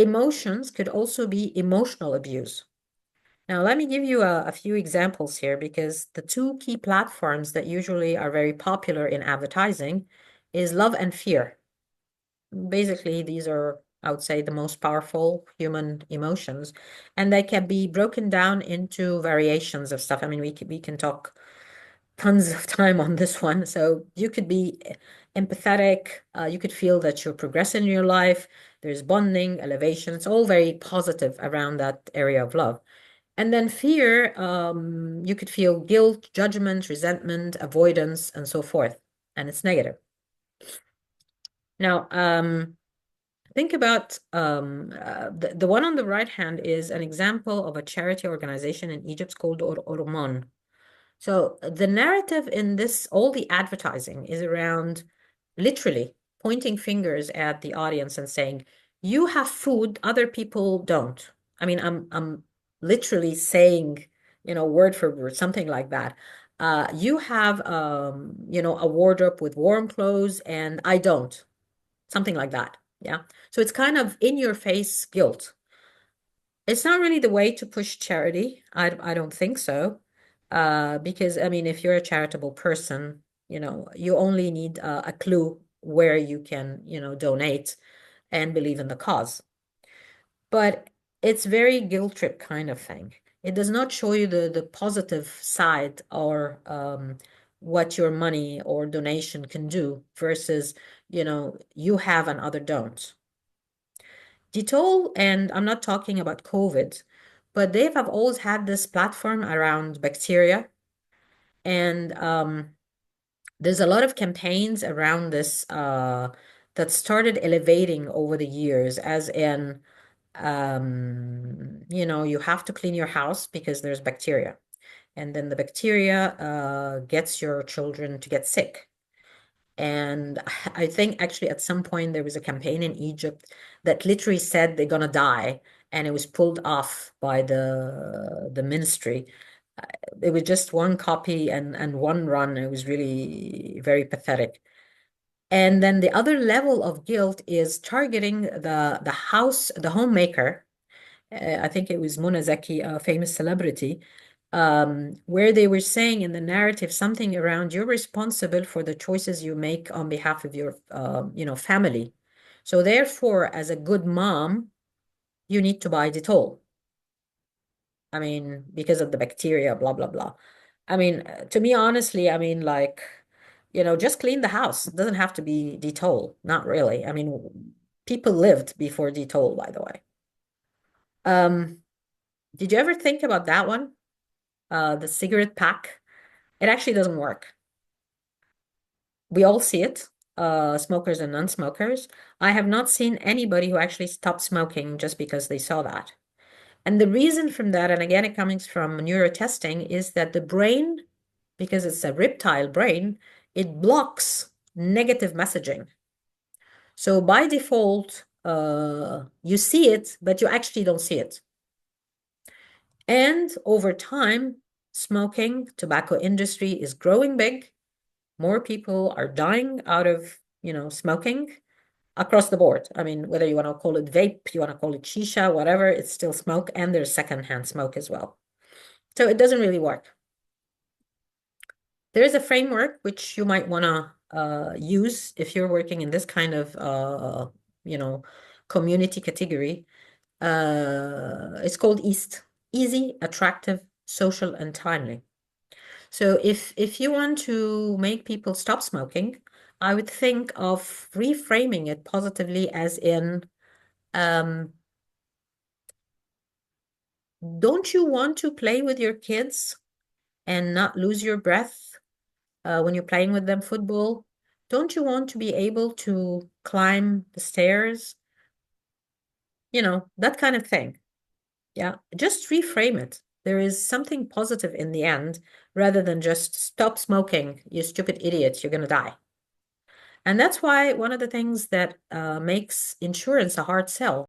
emotions could also be emotional abuse. Now, let me give you a few examples here because the two key platforms that usually are very popular in advertising is love and fear. Basically, these are, I would say, the most powerful human emotions, and they can be broken down into variations of stuff. I mean, we can talk tons of time on this one. So you could be empathetic, you could feel that you're progressing in your life, there's bonding, elevation. It's all very positive around that area of love. And then fear, you could feel guilt, judgment, resentment, avoidance, and so forth. And it's negative. Now, think about the one on the right hand is an example of a charity organization in Egypt called Orman. So the narrative in this, all the advertising is around literally pointing fingers at the audience and saying, "You have food, other people don't." I mean, I'm literally saying, word for word, something like that. You have, a wardrobe with warm clothes, and I don't. Something like that. Yeah. So it's kind of in your face guilt. It's not really the way to push charity. I don't think so. Because I mean, if you're a charitable person, you only need a clue where you can, donate and believe in the cause. But it's very guilt trip kind of thing. It does not show you the positive side or what your money or donation can do versus, you have and other don't. Detoll, and I'm not talking about COVID, but they have always had this platform around bacteria. And there's a lot of campaigns around this that started elevating over the years, as in, you have to clean your house because there's bacteria. And then the bacteria gets your children to get sick. And I think actually at some point there was a campaign in Egypt that literally said they're gonna die, and it was pulled off by the ministry. Uh, It was just one copy and one run. It was really very pathetic. And then the other level of guilt is targeting the homemaker. I think it was Mona Zaki, a famous celebrity, where they were saying in the narrative something around you're responsible for the choices you make on behalf of your, family. So therefore, as a good mom, you need to buy Dettol. I mean, because of the bacteria, blah, blah, blah. I mean, to me, honestly, I mean, like, just clean the house. It doesn't have to be Dettol. Not really. I mean, people lived before Dettol, by the way. Um, did you ever think about that one? The cigarette pack? It actually doesn't work. We all see it, smokers and non-smokers. I have not seen anybody who actually stopped smoking just because they saw that. And the reason from that, and again, it comes from neurotesting, is that the brain, because it's a reptile brain, it blocks negative messaging. So by default, you see it, but you actually don't see it. And over time, smoking, tobacco industry is growing big. More people are dying out of, smoking across the board. I mean, whether you want to call it vape, you want to call it shisha, whatever, it's still smoke, and there's secondhand smoke as well. So it doesn't really work. There is a framework which you might want to use if you're working in this kind of, you know, community category. It's called EAST, easy, attractive, social, and timely. So if you want to make people stop smoking, I would think of reframing it positively as in, um, don't you want to play with your kids and not lose your breath when you're playing with them football? Don't you want to be able to climb the stairs? That kind of thing. Yeah, just reframe it. There is something positive in the end rather than just stop smoking, you stupid idiot, you're gonna die. And that's why one of the things that makes insurance a hard sell